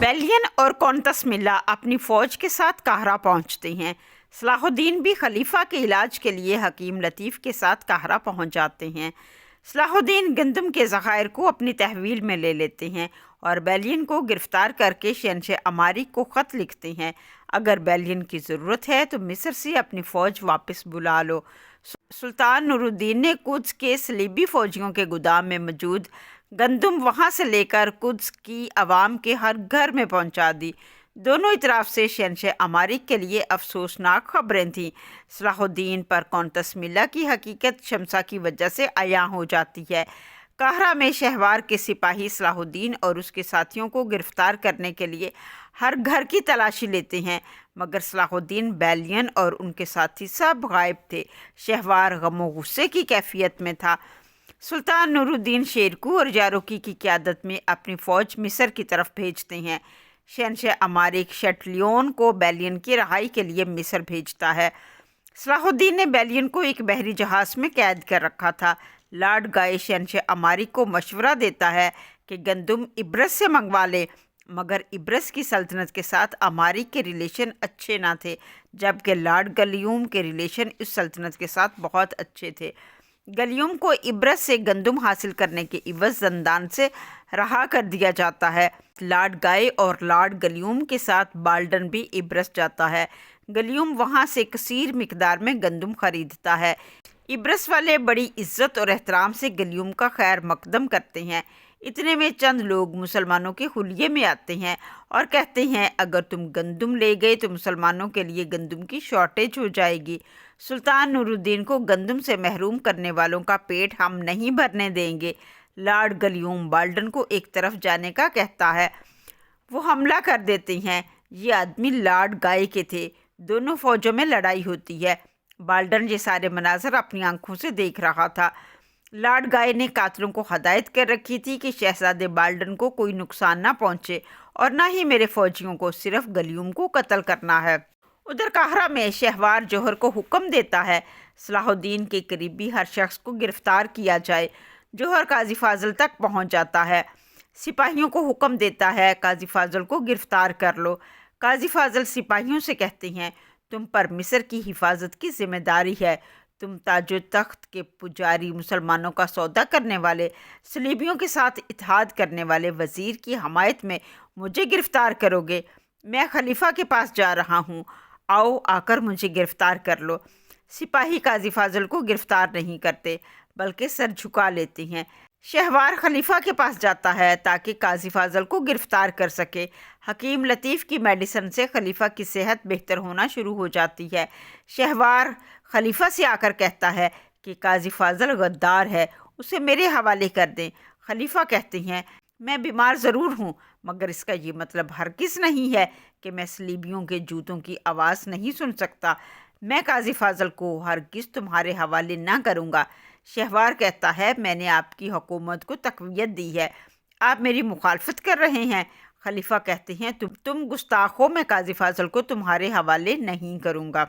Billion اور کونتس ملا اپنی فوج کے ساتھ قاہرہ پہنچتے ہیں۔ صلاح الدین بھی خلیفہ کے علاج کے لیے حکیم لطیف کے ساتھ قاہرہ پہنچ جاتے ہیں۔ صلاح الدین گندم کے ذخائر کو اپنی تحویل میں لے لیتے ہیں اور بیلین کو گرفتار کر کے شہنشاہ اماریک کو خط لکھتے ہیں، اگر بیلین کی ضرورت ہے تو مصر سے اپنی فوج واپس بلا لو۔ سلطان نور الدین نے قدس کے صلیبی فوجیوں کے گودام میں موجود گندم وہاں سے لے کر قدس کی عوام کے ہر گھر میں پہنچا دی۔ دونوں اطراف سے شہنشاہ اماریک کے لیے افسوسناک خبریں تھیں۔ صلاح الدین پر کونتس ملا کی حقیقت شمسا کی وجہ سے عیاں ہو جاتی ہے۔ قاہرہ میں شہوار کے سپاہی صلاح الدین اور اس کے ساتھیوں کو گرفتار کرنے کے لیے ہر گھر کی تلاشی لیتے ہیں، مگر صلاح الدین، بیلین اور ان کے ساتھی سب غائب تھے۔ شہوار غم و غصے کی کیفیت میں تھا۔ سلطان نور الدین شیرکو اور جاروکی کی قیادت میں اپنی فوج مصر کی طرف بھیجتے ہیں۔ شہنشاہ اماریک شٹلیون کو بیلین کی رہائی کے لیے مصر بھیجتا ہے۔ صلاح الدین نے بیلین کو ایک بحری جہاز میں قید کر رکھا تھا۔ لارڈ گائے شہنشاہ اماریک کو مشورہ دیتا ہے کہ گندم عبرس سے منگوا لے، مگر عبرس کی سلطنت کے ساتھ اماریک کے ریلیشن اچھے نہ تھے، جبکہ لارڈ گلیوم کے ریلیشن اس سلطنت کے ساتھ بہت اچھے تھے۔ گلیوم کو عبرس سے گندم حاصل کرنے کے عوض زندان سے رہا کر دیا جاتا ہے۔ لارڈ گائے اور لارڈ گلیوم کے ساتھ بالڈن بھی عبرس جاتا ہے۔ گلیوم وہاں سے کثیر مقدار میں گندم خریدتا ہے۔ عبرس والے بڑی عزت اور احترام سے گلیوم کا خیر مقدم کرتے ہیں۔ اتنے میں چند لوگ مسلمانوں کے حلیے میں آتے ہیں اور کہتے ہیں، اگر تم گندم لے گئے تو مسلمانوں کے لیے گندم کی شارٹیج ہو جائے گی۔ سلطان نور الدین کو گندم سے محروم کرنے والوں کا پیٹ ہم نہیں بھرنے دیں گے۔ لارڈ گلیوم بالڈن کو ایک طرف جانے کا کہتا ہے۔ وہ حملہ کر دیتے ہیں۔ یہ آدمی لارڈ گائے کے تھے۔ دونوں فوجوں میں لڑائی ہوتی ہے۔ بالڈن یہ سارے مناظر اپنی آنکھوں سے دیکھ رہا تھا۔ لارڈ گائے نے قاتلوں کو ہدایت کر رکھی تھی کہ شہزادے بالڈن کو کوئی نقصان نہ پہنچے اور نہ ہی میرے فوجیوں کو، صرف گلیوم کو قتل کرنا ہے۔ ادھر قاہرہ میں شہوار جوہر کو حکم دیتا ہے صلاح الدین کے قریبی ہر شخص کو گرفتار کیا جائے۔ جوہر قاضی فاضل تک پہنچ جاتا ہے۔ سپاہیوں کو حکم دیتا ہے، قاضی فاضل کو گرفتار کر لو۔ قاضی فاضل سپاہیوں سے کہتے ہیں، تم پر مصر کی حفاظت کی ذمہ داری ہے۔ تم تاج و تخت کے پجاری، مسلمانوں کا سودا کرنے والے، صلیبیوں کے ساتھ اتحاد کرنے والے وزیر کی حمایت میں مجھے گرفتار کرو گے۔ میں خلیفہ کے پاس جا رہا ہوں، آؤ آ کر مجھے گرفتار کر لو۔ سپاہی قاضی فاضل کو گرفتار نہیں کرتے بلکہ سر جھکا لیتے ہیں۔ شہوار خلیفہ کے پاس جاتا ہے تاکہ قاضی فاضل کو گرفتار کر سکے۔ حکیم لطیف کی میڈیسن سے خلیفہ کی صحت بہتر ہونا شروع ہو جاتی ہے۔ شہوار خلیفہ سے آ کر کہتا ہے کہ قاضی فاضل غدار ہے، اسے میرے حوالے کر دیں۔ خلیفہ کہتے ہیں، میں بیمار ضرور ہوں، مگر اس کا یہ مطلب ہرگز نہیں ہے کہ میں صلیبیوں کے جوتوں کی آواز نہیں سن سکتا۔ میں قاضی فاضل کو ہرگز تمہارے حوالے نہ کروں گا۔ شہوار کہتا ہے، میں نے آپ کی حکومت کو تقویت دی ہے، آپ میری مخالفت کر رہے ہیں۔ خلیفہ کہتے ہیں، تم گستاخ ہو، میں قاضی فاضل کو تمہارے حوالے نہیں کروں گا۔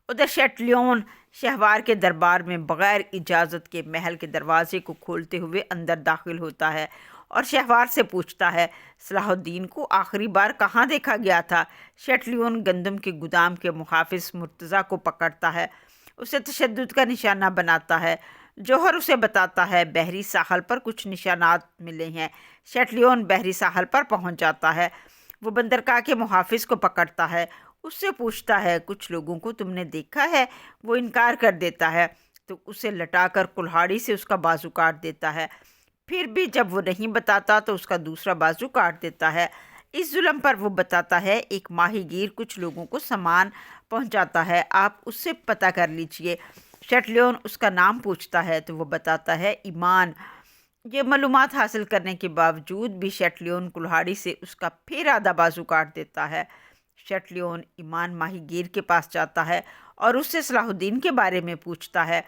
ادھر شٹلیون شہوار کے دربار میں بغیر اجازت کے محل کے دروازے کو کھولتے ہوئے اندر داخل ہوتا ہے اور شہوار سے پوچھتا ہے، صلاح الدین کو آخری بار کہاں دیکھا گیا تھا؟ شٹلیون گندم کے گودام کے محافظ مرتضیٰ کو پکڑتا ہے، اسے تشدد کا نشانہ بناتا ہے۔ جوہر اسے بتاتا ہے، بحری ساحل پر کچھ نشانات ملے ہیں۔ شٹلیون بحری ساحل پر پہنچ جاتا ہے۔ وہ بندرگاہ کے محافظ کو پکڑتا ہے، اس سے پوچھتا ہے، کچھ لوگوں کو تم نے دیکھا ہے؟ وہ انکار کر دیتا ہے تو اسے لٹا کر کلہاڑی سے اس کا بازو کاٹ دیتا ہے۔ پھر بھی جب وہ نہیں بتاتا تو اس کا دوسرا بازو کاٹ دیتا ہے۔ اس ظلم پر وہ بتاتا ہے، ایک ماہی گیر کچھ لوگوں کو سامان پہنچاتا ہے، آپ اس سے پتہ کر لیجئے۔ شٹلیون اس کا نام پوچھتا ہے تو وہ بتاتا ہے، ایمان۔ یہ معلومات حاصل کرنے کے باوجود بھی شٹلیون کلہاڑی سے اس کا پھر آدھا بازو کاٹ دیتا ہے۔ شٹلیون ایمان ماہی گیر کے پاس جاتا ہے اور اس سے صلاح الدین کے بارے میں پوچھتا ہے۔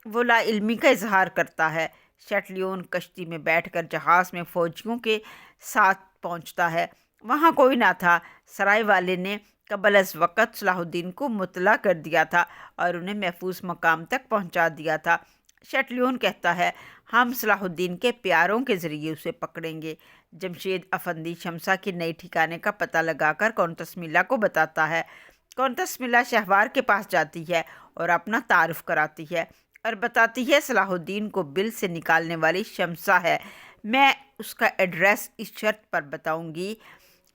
وہ لا علمی کا اظہار کرتا ہے۔ شٹلیون کشتی میں بیٹھ کر جہاز میں فوجیوں کے ساتھ پہنچتا ہے۔ وہاں کوئی نہ تھا۔ سرائے والے نے قبل از وقت صلاح الدین کو مطلع کر دیا تھا اور انہیں محفوظ مقام تک پہنچا دیا تھا۔ شٹلیون کہتا ہے ہم صلاح الدین کے پیاروں کے ذریعے اسے پکڑیں گے۔ جمشید افندی شمسا کے نئے ٹھکانے کا پتہ لگا کر کونٹس ملا کو بتاتا ہے۔ کونٹس ملا شہوار کے پاس جاتی ہے اور اپنا تعارف کراتی ہے اور بتاتی ہے صلاح الدین کو بل سے نکالنے والی شمسا ہے۔ میں اس کا ایڈریس اس شرط پر بتاؤں گی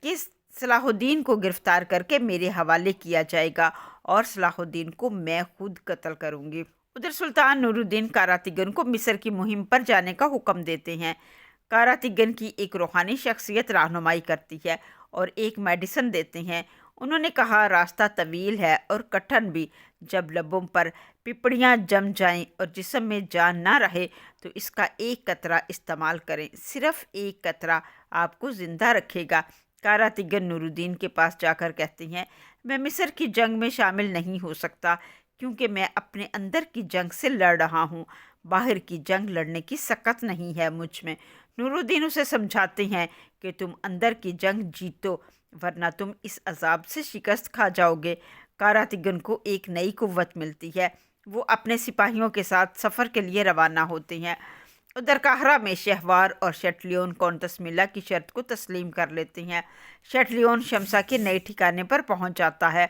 کہ صلاح الدین کو گرفتار کر کے میرے حوالے کیا جائے گا اور صلاح الدین کو میں خود قتل کروں گی۔ ادھر سلطان نور الدین کاراتگن کو مصر کی مہم پر جانے کا حکم دیتے ہیں۔ کاراتگن کی ایک روحانی شخصیت رہنمائی کرتی ہے اور ایک میڈیسن دیتے ہیں۔ انہوں نے کہا راستہ طویل ہے اور کٹھن بھی۔ جب لبوں پر پپڑیاں جم جائیں اور جسم میں جان نہ رہے تو اس کا ایک قطرہ استعمال کریں، صرف ایک قطرہ آپ کو زندہ رکھے گا۔ کاراتگن نور الدین کے پاس جا کر کہتے ہیں میں مصر کی جنگ میں شامل نہیں ہو سکتا کیونکہ میں اپنے اندر کی جنگ سے لڑ رہا ہوں، باہر کی جنگ لڑنے کی سکت نہیں ہے مجھ میں۔ نور الدین اسے سمجھاتے ہیں کہ تم اندر کی جنگ جیتو ورنہ تم اس عذاب سے شکست کھا جاؤ گے۔ کاراتگن کو ایک نئی قوت ملتی ہے، وہ اپنے سپاہیوں کے ساتھ سفر کے لیے روانہ ہوتے ہیں۔ ادھر قاہرہ میں شہوار اور شٹلیون کونٹس ملا کی شرط کو تسلیم کر لیتے ہیں۔ شٹلیون شمسا کے نئے ٹھکانے پر پہنچ جاتا ہے۔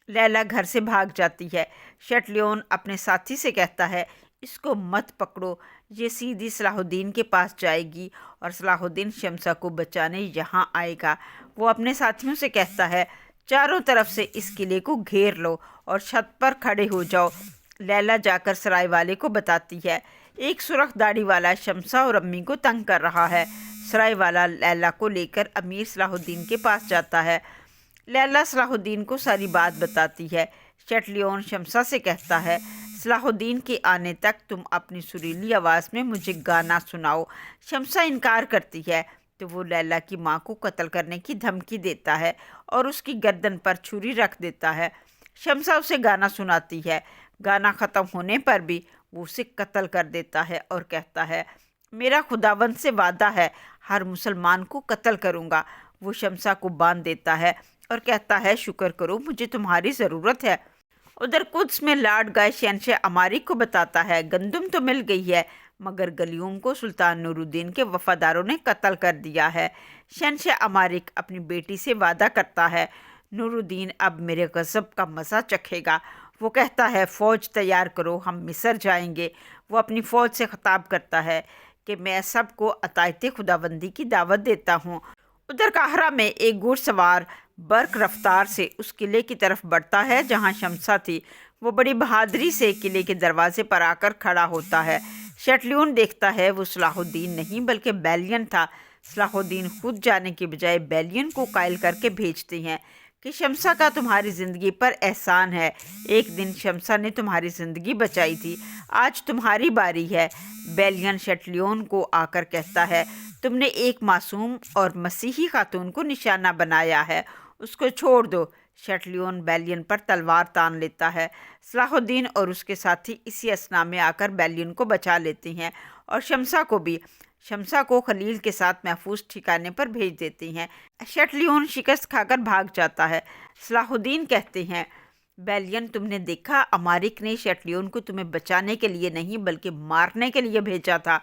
لیلا گھر سے بھاگ جاتی ہے۔ شٹلیون اپنے ساتھی سے کہتا ہے اس کو مت پکڑو، یہ سیدھی صلاح الدین کے پاس جائے گی اور صلاح الدین شمسا کو بچانے یہاں آئے گا۔ وہ اپنے ساتھیوں سے کہتا ہے چاروں طرف سے اس قلعے کو گھیر لو اور چھت پر کھڑے ہو جاؤ۔ لیلا جا کر سرائے والے کو بتاتی ہے ایک سرخ داڑھی والا شمسا اور امی کو تنگ کر رہا ہے۔ سرائے والا لیلا کو لے کر امیر صلاح الدین کے پاس جاتا ہے۔ لیلا صلاح الدین کو ساری بات بتاتی ہے۔ شٹلیون شمسا سے کہتا ہے صلاح الدین کے آنے تک تم اپنی سریلی آواز میں مجھے گانا سناؤ۔ شمسا انکار کرتی ہے تو وہ لیلا کی ماں کو قتل کرنے کی دھمکی دیتا ہے اور اس کی گردن پر چھری رکھ دیتا ہے۔ شمسا اسے گانا سناتی ہے۔ گانا ختم ہونے پر بھی وہ اسے قتل کر دیتا ہے اور کہتا ہے میرا خداوند سے وعدہ ہے ہر مسلمان کو قتل کروں گا۔ وہ شمسا کو باندھ دیتا ہے اور کہتا ہے شکر کرو مجھے تمہاری ضرورت ہے۔ ادھر قدس میں لارڈ گائے شہنشاہ امارک کو بتاتا ہے گندم تو مل گئی ہے مگر گلیوم کو سلطان نور الدین کے وفاداروں نے قتل کر دیا ہے۔ شہنشاہ امارک اپنی بیٹی سے وعدہ کرتا ہے نور الدین اب میرے غضب کا مزہ چکھے گا۔ وہ کہتا ہے فوج تیار کرو ہم مصر جائیں گے۔ وہ اپنی فوج سے خطاب کرتا ہے کہ میں سب کو اطاعت خداوندی کی دعوت دیتا ہوں۔ ادھر قاہرہ میں ایک گھوڑ سوار برق رفتار سے اس قلعے کی طرف بڑھتا ہے جہاں شمسا تھی۔ وہ بڑی بہادری سے قلعے کے دروازے پر آ کر کھڑا ہوتا ہے۔ شٹلیون دیکھتا ہے وہ صلاح الدین نہیں بلکہ بیلین تھا۔ صلاح الدین خود جانے کے بجائے بیلین کو قائل کر کے بھیجتے ہیں کہ شمسا کا تمہاری زندگی پر احسان ہے، ایک دن شمسا نے تمہاری زندگی بچائی تھی، آج تمہاری باری ہے۔ بیلین شٹلیون کو آ کر کہتا ہے تم نے ایک معصوم اور مسیحی خاتون کو نشانہ بنایا ہے، اس کو چھوڑ دو۔ شٹلیون بیلین پر تلوار تان لیتا ہے۔ صلاح الدین اور اس کے ساتھی اسی اثنا میں آ کر بیلین کو بچا لیتے ہیں اور شمسا کو بھی۔ شمسا کو خلیل کے ساتھ محفوظ ٹھکانے پر بھیج دیتے ہیں۔ شٹلیون شکست کھا کر بھاگ جاتا ہے۔ صلاح الدین کہتے ہیں بیلین تم نے دیکھا امارک نے شٹلیون کو تمہیں بچانے کے لیے نہیں بلکہ مارنے کے لیے بھیجا تھا۔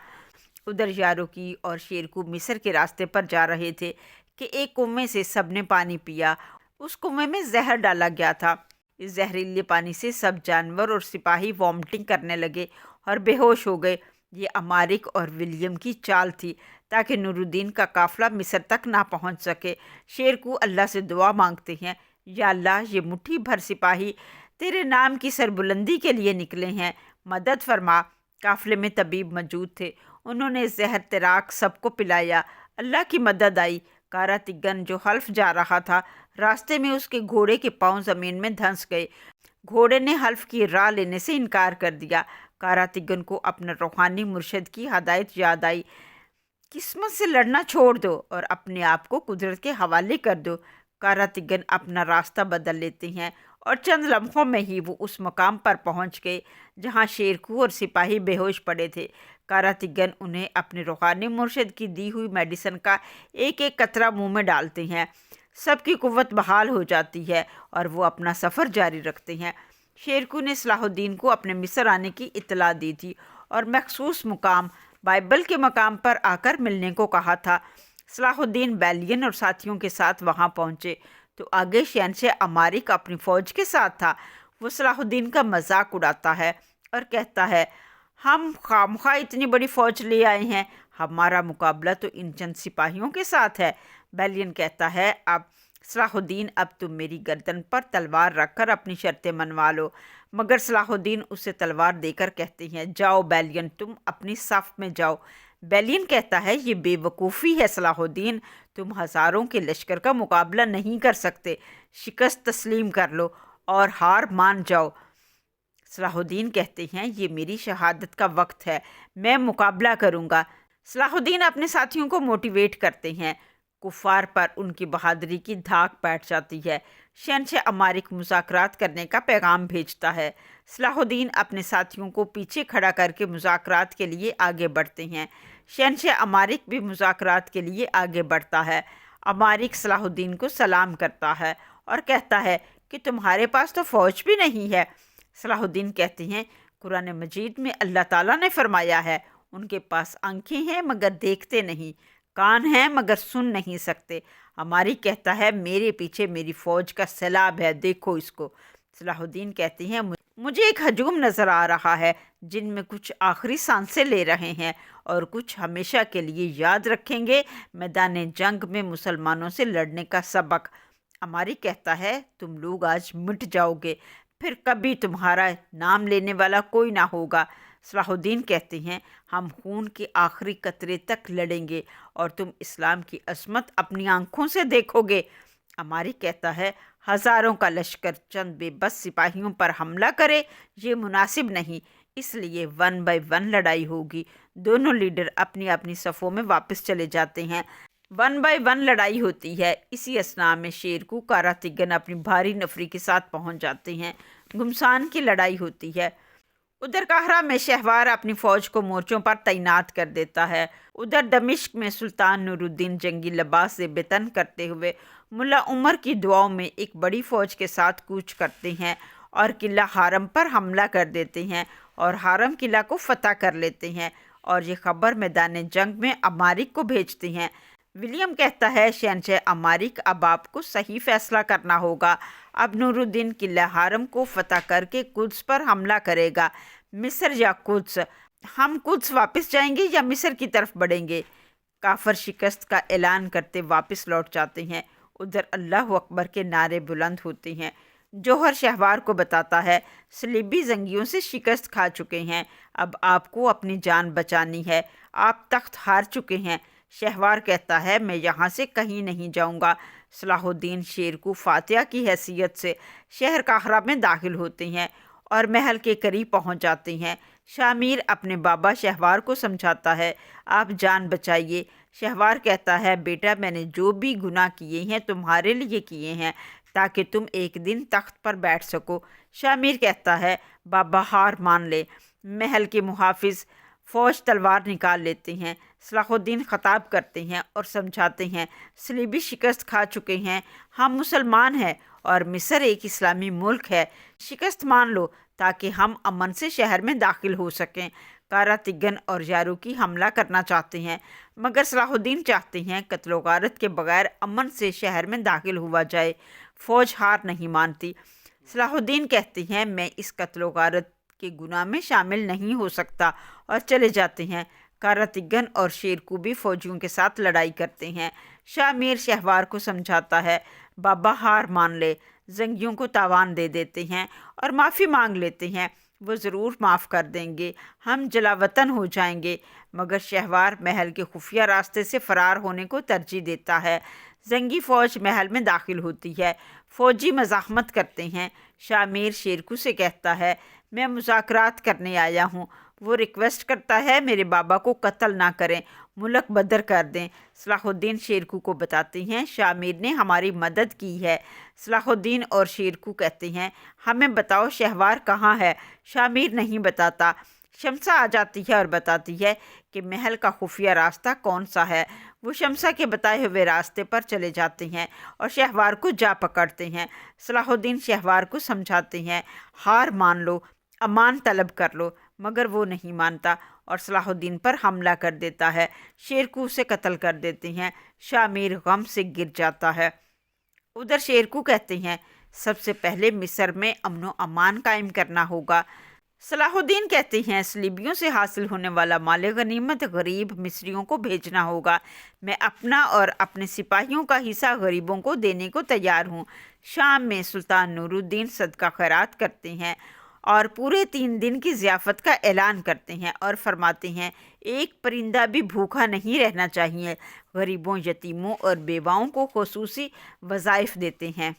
ادھر یاروکی اور شیرکو مصر کے راستے پر جا رہے تھے کہ ایک کنویں سے سب نے پانی پیا۔ اس کنویں میں زہر ڈالا گیا تھا۔ اس زہریلے پانی سے سب جانور اور سپاہی وامٹنگ کرنے لگے اور بے ہوش ہو گئے۔ یہ امارک اور ولیم کی چال تھی تاکہ نور الدین کا قافلہ مصر تک نہ پہنچ سکے۔ شیرکو اللہ سے دعا مانگتے ہیں یا اللہ یہ مٹھی بھر سپاہی تیرے نام کی سربلندی کے لیے نکلے ہیں، مدد فرما۔ قافلے میں طبیب موجود تھے، انہوں نے زہر تراک سب کو پلایا، اللہ کی مدد آئی۔ کاراتگن جو حلف جا رہا تھا راستے میں اس کے گھوڑے کے پاؤں زمین میں دھنس گئے۔ گھوڑے نے حلف کی راہ لینے سے انکار کر دیا۔ کاراتگن کو اپنا روحانی مرشد کی ہدایت یاد آئی، قسمت سے لڑنا چھوڑ دو اور اپنے آپ کو قدرت کے حوالے کر دو۔ کاراتگن اپنا راستہ بدل لیتے ہیں اور چند لمحوں میں ہی وہ اس مقام پر پہنچ گئے جہاں شیرکو اور سپاہی بے ہوش پڑے تھے۔ کاراتگن انہیں اپنے روحانی مرشد کی دی ہوئی میڈیسن کا ایک ایک قطرہ منہ میں ڈالتے ہیں۔ سب کی قوت بحال ہو جاتی ہے اور وہ اپنا سفر جاری رکھتے ہیں۔ شیرکو نے صلاح الدین کو اپنے مصر آنے کی اطلاع دی تھی اور مخصوص مقام بائبل کے مقام پر آ کر ملنے کو کہا تھا۔ صلاح الدین بیلین اور ساتھیوں کے ساتھ وہاں پہنچے تو آگے شہنشاہ امارک اپنی فوج کے ساتھ تھا۔ وہ صلاح الدین کا مذاق اڑاتا ہے اور کہتا ہے، ہم خامخواہ اتنی بڑی فوج لے آئے ہیں، ہمارا مقابلہ تو ان چند سپاہیوں کے ساتھ ہے۔ بیلین کہتا ہے، اب صلاح الدین اب تم میری گردن پر تلوار رکھ کر اپنی شرطیں منوا لو۔ مگر صلاح الدین اسے تلوار دے کر کہتے ہیں، جاؤ بیلین، تم اپنی صف میں جاؤ۔ بیلین کہتا ہے، یہ بے وقوفی ہے صلاح الدین، تم ہزاروں کے لشکر کا مقابلہ نہیں کر سکتے، شکست تسلیم کر لو اور ہار مان جاؤ۔ صلاح الدین کہتے ہیں، یہ میری شہادت کا وقت ہے، میں مقابلہ کروں گا۔ صلاح الدین اپنے ساتھیوں کو موٹیویٹ کرتے ہیں، کفار پر ان کی بہادری کی دھاک بیٹھ جاتی ہے۔ شہنشاہ امارک مذاکرات کرنے کا پیغام بھیجتا ہے۔ صلاح الدین اپنے ساتھیوں کو پیچھے کھڑا کر کے مذاکرات کے لیے آگے بڑھتے ہیں۔ شہنشاہ امارک بھی مذاکرات کے لیے آگے بڑھتا ہے۔ امارک صلاح الدین کو سلام کرتا ہے اور کہتا ہے کہ تمہارے پاس تو فوج بھی نہیں ہے۔ صلاح الدین کہتے ہیں، قرآن مجید میں اللہ تعالیٰ نے فرمایا ہے، ان کے پاس آنکھیں ہیں مگر دیکھتے نہیں، کان ہیں مگر سن نہیں سکتے۔ ہماری کہتا ہے، میرے پیچھے میری فوج کا سیلاب ہے، دیکھو اس کو۔ صلاح الدین کہتے ہیں، مجھے ایک ہجوم نظر آ رہا ہے جن میں کچھ آخری سانسیں لے رہے ہیں اور کچھ ہمیشہ کے لیے یاد رکھیں گے میدان جنگ میں مسلمانوں سے لڑنے کا سبق۔ ہماری کہتا ہے، تم لوگ آج مٹ جاؤ گے، پھر کبھی تمہارا نام لینے والا کوئی نہ ہوگا۔ صلاح الدین کہتے ہیں، ہم خون کے آخری قطرے تک لڑیں گے اور تم اسلام کی عظمت اپنی آنکھوں سے دیکھو گے۔ ہماری کہتا ہے، ہزاروں کا لشکر چند بے بس سپاہیوں پر حملہ کرے یہ مناسب نہیں، اس لیے 1 بائی 1 لڑائی ہوگی۔ دونوں لیڈر اپنی اپنی صفوں میں واپس چلے جاتے ہیں۔ 1 بائی 1 لڑائی ہوتی ہے۔ اسی اثناء میں شیرکو کاراتگن اپنی بھاری نفری کے ساتھ پہنچ جاتے ہیں۔ گمسان کی لڑائی ہوتی ہے۔ ادھر قاہرہ میں شہوار اپنی فوج کو مورچوں پر تعینات کر دیتا ہے۔ ادھر دمشق میں سلطان نور الدین جنگی لباس سے بطن کرتے ہوئے ملا عمر کی دعاؤں میں ایک بڑی فوج کے ساتھ کوچ کرتے ہیں اور قلعہ حرم پر حملہ کر دیتے ہیں اور حرم قلعہ کو فتح کر لیتے ہیں اور یہ خبر میدان جنگ میں امارک کو بھیجتے ہیں۔ ولیم کہتا ہے، شہنشاہ امارک، اب آپ کو صحیح فیصلہ کرنا ہوگا۔ اب نور الدین قلعہ حرم کو فتح کر کے قدس پر حملہ کرے گا۔ مصر یا قدس؟ ہم قدس واپس جائیں گے یا مصر کی طرف بڑھیں گے؟ کافر شکست کا اعلان کرتے واپس لوٹ جاتے ہیں۔ ادھر اللہ اکبر کے نعرے بلند ہوتے ہیں۔ جوہر شہوار کو بتاتا ہے، صلیبی زنگیوں سے شکست کھا چکے ہیں، اب آپ کو اپنی جان بچانی ہے، آپ تخت ہار چکے ہیں۔ شہوار کہتا ہے، میں یہاں سے کہیں نہیں جاؤں گا۔ صلاح الدین شیرکو فاتحہ کی حیثیت سے شہر قاہرہ میں داخل ہوتے ہیں اور محل کے قریب پہنچ جاتے ہیں۔ شامیر اپنے بابا شہوار کو سمجھاتا ہے، آپ جان بچائیے۔ شہوار کہتا ہے، بیٹا، میں نے جو بھی گناہ کیے ہیں تمہارے لیے کیے ہیں تاکہ تم ایک دن تخت پر بیٹھ سکو۔ شامیر کہتا ہے، بابا ہار مان لے۔ محل کے محافظ فوج تلوار نکال لیتے ہیں۔ صلاح الدین خطاب کرتے ہیں اور سمجھاتے ہیں، صلیبی شکست کھا چکے ہیں، ہم مسلمان ہیں اور مصر ایک اسلامی ملک ہے، شکست مان لو تاکہ ہم امن سے شہر میں داخل ہو سکیں۔ کاراتگن اور یاروکی حملہ کرنا چاہتے ہیں مگر صلاح الدین چاہتے ہیں قتل و غارت کے بغیر امن سے شہر میں داخل ہوا جائے۔ فوج ہار نہیں مانتی۔ صلاح الدین کہتے ہیں، میں اس قتل و غارت کے گناہ میں شامل نہیں ہو سکتا، اور چلے جاتے ہیں۔ کاراتگن اور شیرکو بھی فوجیوں کے ساتھ لڑائی کرتے ہیں۔ شامیر شہوار کو سمجھاتا ہے، بابا ہار مان لے، زنگیوں کو تاوان دے دیتے ہیں اور معافی مانگ لیتے ہیں، وہ ضرور معاف کر دیں گے، ہم جلا وطن ہو جائیں گے۔ مگر شہوار محل کے خفیہ راستے سے فرار ہونے کو ترجیح دیتا ہے۔ زنگی فوج محل میں داخل ہوتی ہے۔ فوجی مزاحمت کرتے ہیں۔ شامیر شیرکو سے کہتا ہے، میں مذاکرات کرنے آیا ہوں۔ وہ ریکویسٹ کرتا ہے، میرے بابا کو قتل نہ کریں، ملک بدر کر دیں۔ صلاح الدین شیرکو کو بتاتے ہیں، شامیر نے ہماری مدد کی ہے۔ صلاح الدین اور شیرکو کہتے ہیں، ہمیں بتاؤ شہوار کہاں ہے؟ شامیر نہیں بتاتا۔ شمسہ آ جاتی ہے اور بتاتی ہے کہ محل کا خفیہ راستہ کون سا ہے۔ وہ شمسہ کے بتائے ہوئے راستے پر چلے جاتے ہیں اور شہوار کو جا پکڑتے ہیں۔ صلاح الدین شہوار کو سمجھاتے ہیں، ہار مان لو، امان طلب کر لو، مگر وہ نہیں مانتا اور صلاح الدین پر حملہ کر دیتا ہے۔ شیر کو اسے قتل کر دیتے ہیں۔ شاہ میر غم سے گر جاتا ہے۔ ادھر شیر کو کہتے ہیں سب سے پہلے مصر میں امن و امان قائم کرنا ہوگا۔ صلاح الدین کہتے ہیں صلیبیوں سے حاصل ہونے والا مال غنیمت غریب مصریوں کو بھیجنا ہوگا۔ میں اپنا اور اپنے سپاہیوں کا حصہ غریبوں کو دینے کو تیار ہوں۔ شام میں سلطان نور الدین صدقہ خیرات کرتے ہیں اور پورے 3 دن کی ضیافت کا اعلان کرتے ہیں اور فرماتے ہیں ایک پرندہ بھی بھوکا نہیں رہنا چاہیے۔ غریبوں، یتیموں اور بیواؤں کو خصوصی وظائف دیتے ہیں۔